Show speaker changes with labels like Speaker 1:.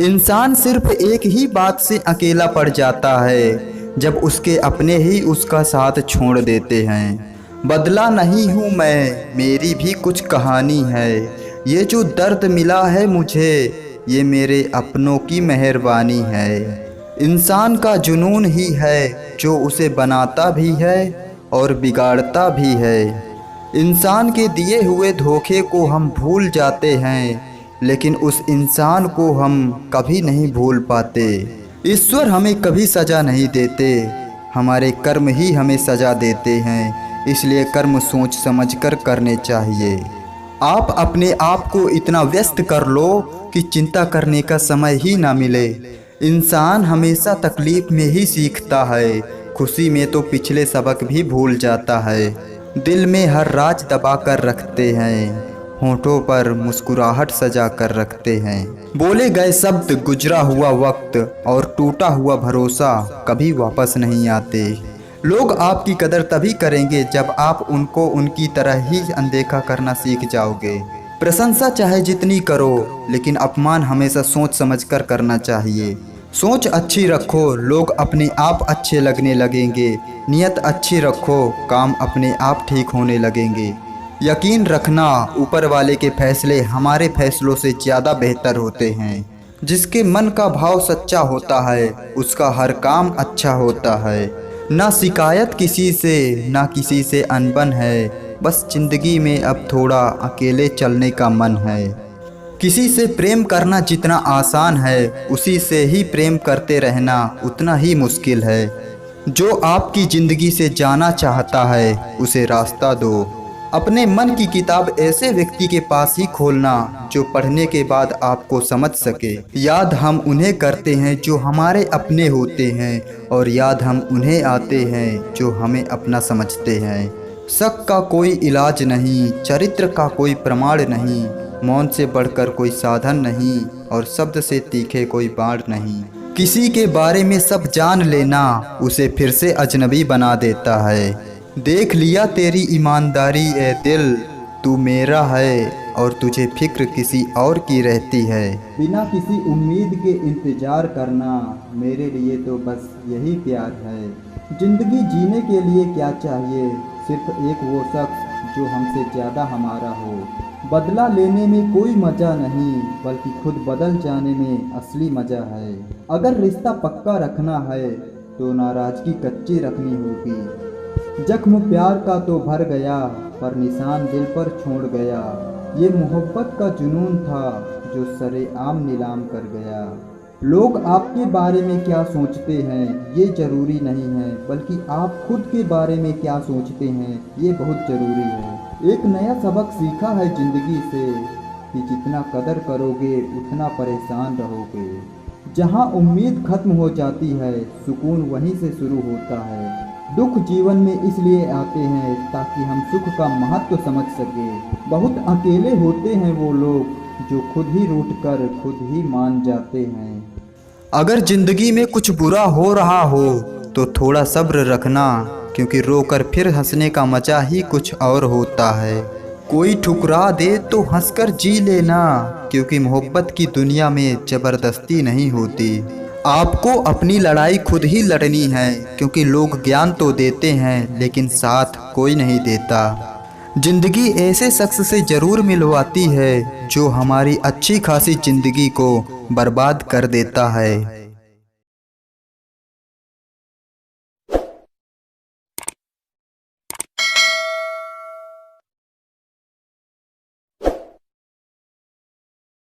Speaker 1: इंसान सिर्फ एक ही बात से अकेला पड़ जाता है, जब उसके अपने ही उसका साथ छोड़ देते हैं। बदला नहीं हूँ मैं, मेरी भी कुछ कहानी है। ये जो दर्द मिला है मुझे, ये मेरे अपनों की मेहरबानी है। इंसान का जुनून ही है जो उसे बनाता भी है और बिगाड़ता भी है। इंसान के दिए हुए धोखे को हम भूल जाते हैं, लेकिन उस इंसान को हम कभी नहीं भूल पाते। ईश्वर हमें कभी सज़ा नहीं देते, हमारे कर्म ही हमें सज़ा देते हैं। इसलिए कर्म सोच समझ कर करने चाहिए। आप अपने आप को इतना व्यस्त कर लो कि चिंता करने का समय ही ना मिले। इंसान हमेशा तकलीफ़ में ही सीखता है, खुशी में तो पिछले सबक भी भूल जाता है। दिल में हर राज दबा कर रखते हैं, होठों पर मुस्कुराहट सजा कर रखते हैं। बोले गए शब्द, गुजरा हुआ वक्त और टूटा हुआ भरोसा कभी वापस नहीं आते। लोग आपकी कदर तभी करेंगे जब आप उनको उनकी तरह ही अनदेखा करना सीख जाओगे। प्रशंसा चाहे जितनी करो, लेकिन अपमान हमेशा सोच समझ कर करना चाहिए। सोच अच्छी रखो, लोग अपने आप अच्छे लगने लगेंगे। नियत अच्छी रखो, काम अपने आप ठीक होने लगेंगे। यकीन रखना, ऊपर वाले के फैसले हमारे फैसलों से ज़्यादा बेहतर होते हैं। जिसके मन का भाव सच्चा होता है, उसका हर काम अच्छा होता है। ना शिकायत किसी से, ना किसी से अनबन है, बस ज़िंदगी में अब थोड़ा अकेले चलने का मन है। किसी से प्रेम करना जितना आसान है, उसी से ही प्रेम करते रहना उतना ही मुश्किल है। जो आपकी ज़िंदगी से जाना चाहता है, उसे रास्ता दो। अपने मन की किताब ऐसे व्यक्ति के पास ही खोलना जो पढ़ने के बाद आपको समझ सके। याद हम उन्हें करते हैं जो हमारे अपने होते हैं, और याद हम उन्हें आते हैं जो हमें अपना समझते हैं। शक का कोई इलाज नहीं, चरित्र का कोई प्रमाण नहीं, मौन से बढ़कर कोई साधन नहीं, और शब्द से तीखे कोई बाण नहीं। किसी के बारे में सब जान लेना उसे फिर से अजनबी बना देता है। देख लिया तेरी ईमानदारी ए दिल, तू मेरा है और तुझे फिक्र किसी और की रहती है। बिना किसी उम्मीद के इंतजार करना, मेरे लिए तो बस यही प्यार है। जिंदगी जीने के लिए क्या चाहिए, सिर्फ एक वो शख्स जो हमसे ज़्यादा हमारा हो। बदला लेने में कोई मज़ा नहीं, बल्कि खुद बदल जाने में असली मज़ा है। अगर रिश्ता पक्का रखना है तो नाराज़गी कच्ची रखनी होगी। जख्म प्यार का तो भर गया, पर निशान दिल पर छोड़ गया। ये मोहब्बत का जुनून था जो सरेआम नीलाम कर गया। लोग आपके बारे में क्या सोचते हैं ये ज़रूरी नहीं है, बल्कि आप खुद के बारे में क्या सोचते हैं ये बहुत ज़रूरी है। एक नया सबक सीखा है ज़िंदगी से कि जितना कदर करोगे उतना परेशान रहोगे। जहाँ उम्मीद खत्म हो जाती है, सुकून वहीं से शुरू होता है। दुख जीवन में इसलिए आते हैं ताकि हम सुख का महत्व समझ सकें। बहुत अकेले होते हैं वो लोग जो खुद ही रूठ कर खुद ही मान जाते हैं। अगर ज़िंदगी में कुछ बुरा हो रहा हो तो थोड़ा सब्र रखना, क्योंकि रोकर फिर हंसने का मज़ा ही कुछ और होता है। कोई ठुकरा दे तो हंसकर जी लेना, क्योंकि मोहब्बत की दुनिया में ज़बरदस्ती नहीं होती। आपको अपनी लड़ाई खुद ही लड़नी है, क्योंकि लोग ज्ञान तो देते हैं लेकिन साथ कोई नहीं देता। ज़िंदगी ऐसे शख्स से ज़रूर मिलवाती है जो हमारी अच्छी खासी ज़िंदगी को बर्बाद कर देता है।